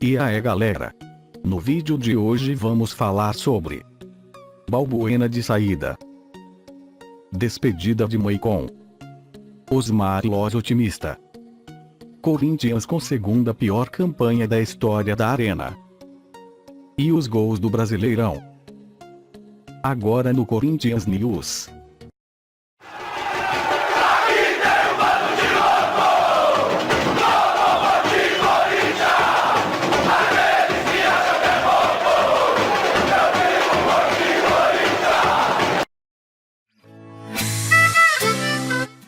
E aí galera? No vídeo de hoje vamos falar sobre Balbuena de saída, despedida de Maicon, Osmar Loz otimista, Corinthians com segunda pior campanha da história da Arena, e os gols do Brasileirão. Agora no Corinthians News.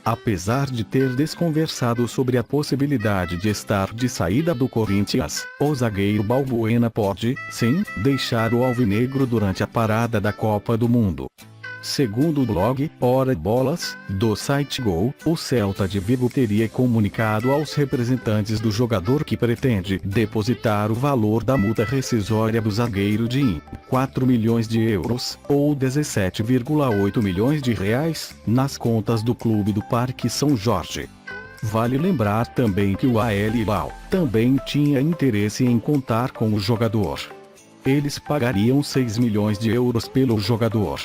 Apesar de ter desconversado sobre a possibilidade de estar de saída do Corinthians, o zagueiro Balbuena pode, sim, deixar o alvinegro durante a parada da Copa do Mundo. Segundo o blog Ora Bolas, do site Gol, o Celta de Vigo teria comunicado aos representantes do jogador que pretende depositar o valor da multa rescisória do zagueiro de 4 milhões de euros, ou 17,8 milhões de reais, nas contas do clube do Parque São Jorge. Vale lembrar também que o Al Hilal também tinha interesse em contar com o jogador. Eles pagariam 6 milhões de euros pelo jogador.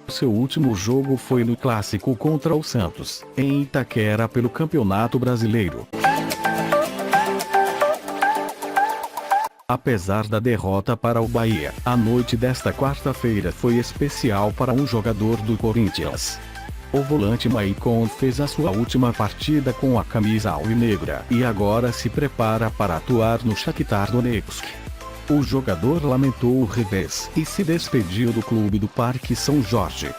Seu último jogo foi no clássico contra o Santos, em Itaquera pelo Campeonato Brasileiro. Apesar da derrota para o Bahia, a noite desta quarta-feira foi especial para um jogador do Corinthians. O volante Maicon fez a sua última partida com a camisa alvinegra e agora se prepara para atuar no Shakhtar Donetsk. O jogador lamentou o revés e se despediu do clube do Parque São Jorge.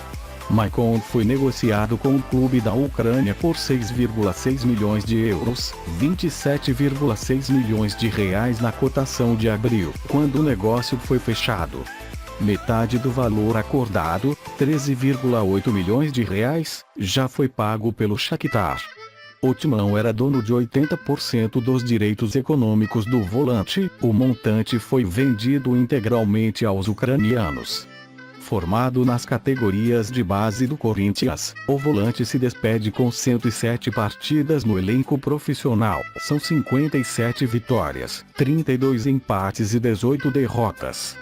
Maicon foi negociado com o clube da Ucrânia por 6,6 milhões de euros, 27,6 milhões de reais na cotação de abril, quando o negócio foi fechado. Metade do valor acordado, 13,8 milhões de reais, já foi pago pelo Shakhtar. O Timão era dono de 80% dos direitos econômicos do volante, o montante foi vendido integralmente aos ucranianos. Formado nas categorias de base do Corinthians, o volante se despede com 107 partidas no elenco profissional, são 57 vitórias, 32 empates e 18 derrotas.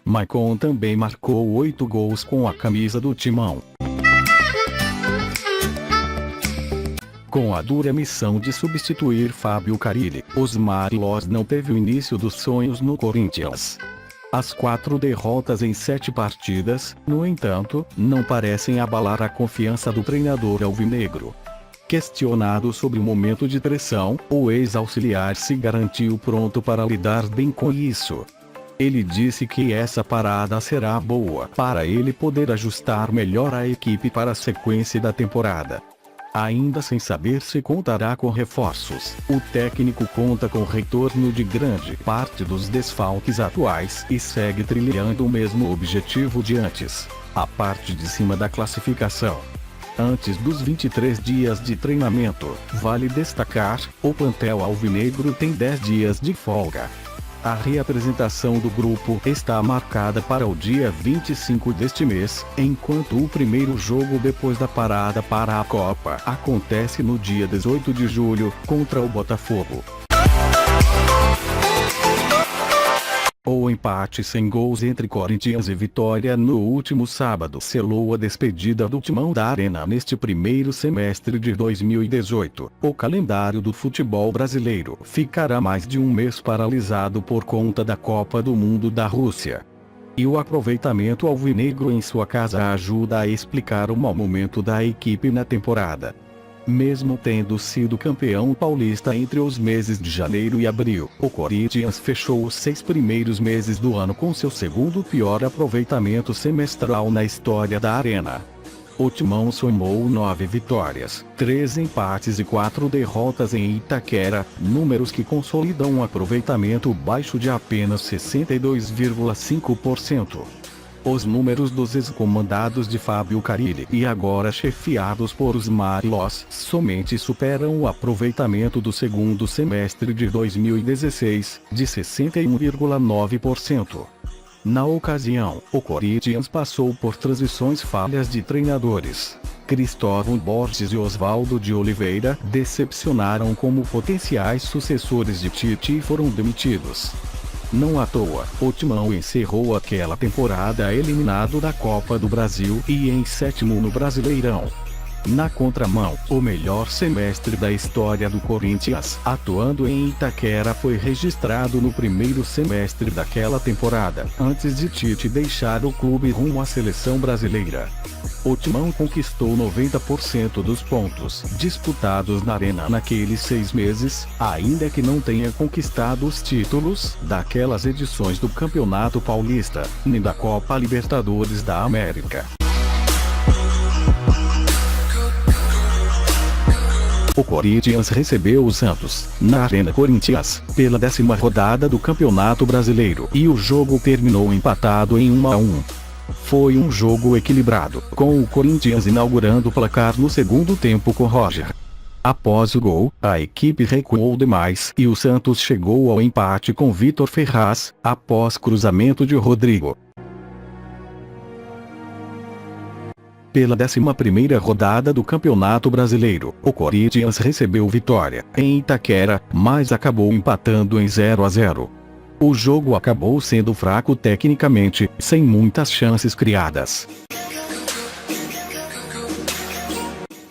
Maicon também marcou 8 gols com a camisa do Timão. Com a dura missão de substituir Fábio Carille, Osmar Loz não teve o início dos sonhos no Corinthians. As 4 derrotas em 7 partidas, no entanto, não parecem abalar a confiança do treinador alvinegro. Questionado sobre o momento de pressão, o ex-auxiliar se garantiu pronto para lidar bem com isso. Ele disse que essa parada será boa para ele poder ajustar melhor a equipe para a sequência da temporada. Ainda sem saber se contará com reforços, o técnico conta com o retorno de grande parte dos desfalques atuais e segue trilhando o mesmo objetivo de antes, a parte de cima da classificação. Antes dos 23 dias de treinamento, vale destacar, o plantel alvinegro tem 10 dias de folga. A reapresentação do grupo está marcada para o dia 25 deste mês, enquanto o primeiro jogo depois da parada para a Copa acontece no dia 18 de julho, contra o Botafogo. O empate sem gols entre Corinthians e Vitória no último sábado selou a despedida do Timão da Arena neste primeiro semestre de 2018. O calendário do futebol brasileiro ficará mais de um mês paralisado por conta da Copa do Mundo da Rússia. E o aproveitamento alvinegro em sua casa ajuda a explicar o mau momento da equipe na temporada. Mesmo tendo sido campeão paulista entre os meses de janeiro e abril, o Corinthians fechou os 6 primeiros meses do ano com seu segundo pior aproveitamento semestral na história da Arena. O Timão somou 9 vitórias, 3 empates e 4 derrotas em Itaquera, números que consolidam um aproveitamento baixo de apenas 62,5%. Os números dos ex-comandados de Fábio Carille e agora chefiados por Osmar Loz somente superam o aproveitamento do segundo semestre de 2016, de 61,9%. Na ocasião, o Corinthians passou por transições falhas de treinadores. Cristóvão Borges e Oswaldo de Oliveira decepcionaram como potenciais sucessores de Tite e foram demitidos. Não à toa, o Timão encerrou aquela temporada eliminado da Copa do Brasil e em sétimo no Brasileirão. Na contramão, o melhor semestre da história do Corinthians, atuando em Itaquera, foi registrado no primeiro semestre daquela temporada, antes de Tite deixar o clube rumo à seleção brasileira. O Timão conquistou 90% dos pontos disputados na Arena naqueles 6 meses, ainda que não tenha conquistado os títulos daquelas edições do Campeonato Paulista, nem da Copa Libertadores da América. O Corinthians recebeu o Santos, na Arena Corinthians, pela 10ª rodada do Campeonato Brasileiro e o jogo terminou empatado em 1-1. Foi um jogo equilibrado, com o Corinthians inaugurando o placar no segundo tempo com Roger. Após o gol, a equipe recuou demais e o Santos chegou ao empate com Vitor Ferraz, após cruzamento de Rodrigo. Pela 11ª rodada do Campeonato Brasileiro, o Corinthians recebeu Vitória em Itaquera, mas acabou empatando em 0-0. O jogo acabou sendo fraco tecnicamente, sem muitas chances criadas.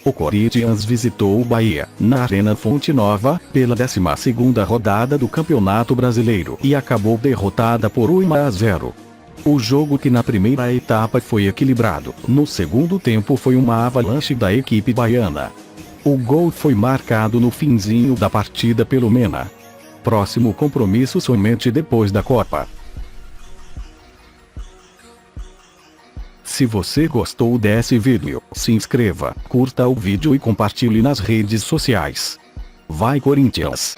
O Corinthians visitou o Bahia, na Arena Fonte Nova, pela 12ª rodada do Campeonato Brasileiro e acabou derrotada por 1-0. O jogo, que na primeira etapa foi equilibrado, no segundo tempo foi uma avalanche da equipe baiana. O gol foi marcado no finzinho da partida pelo Mena. Próximo compromisso somente depois da Copa. Se você gostou desse vídeo, se inscreva, curta o vídeo e compartilhe nas redes sociais. Vai Corinthians!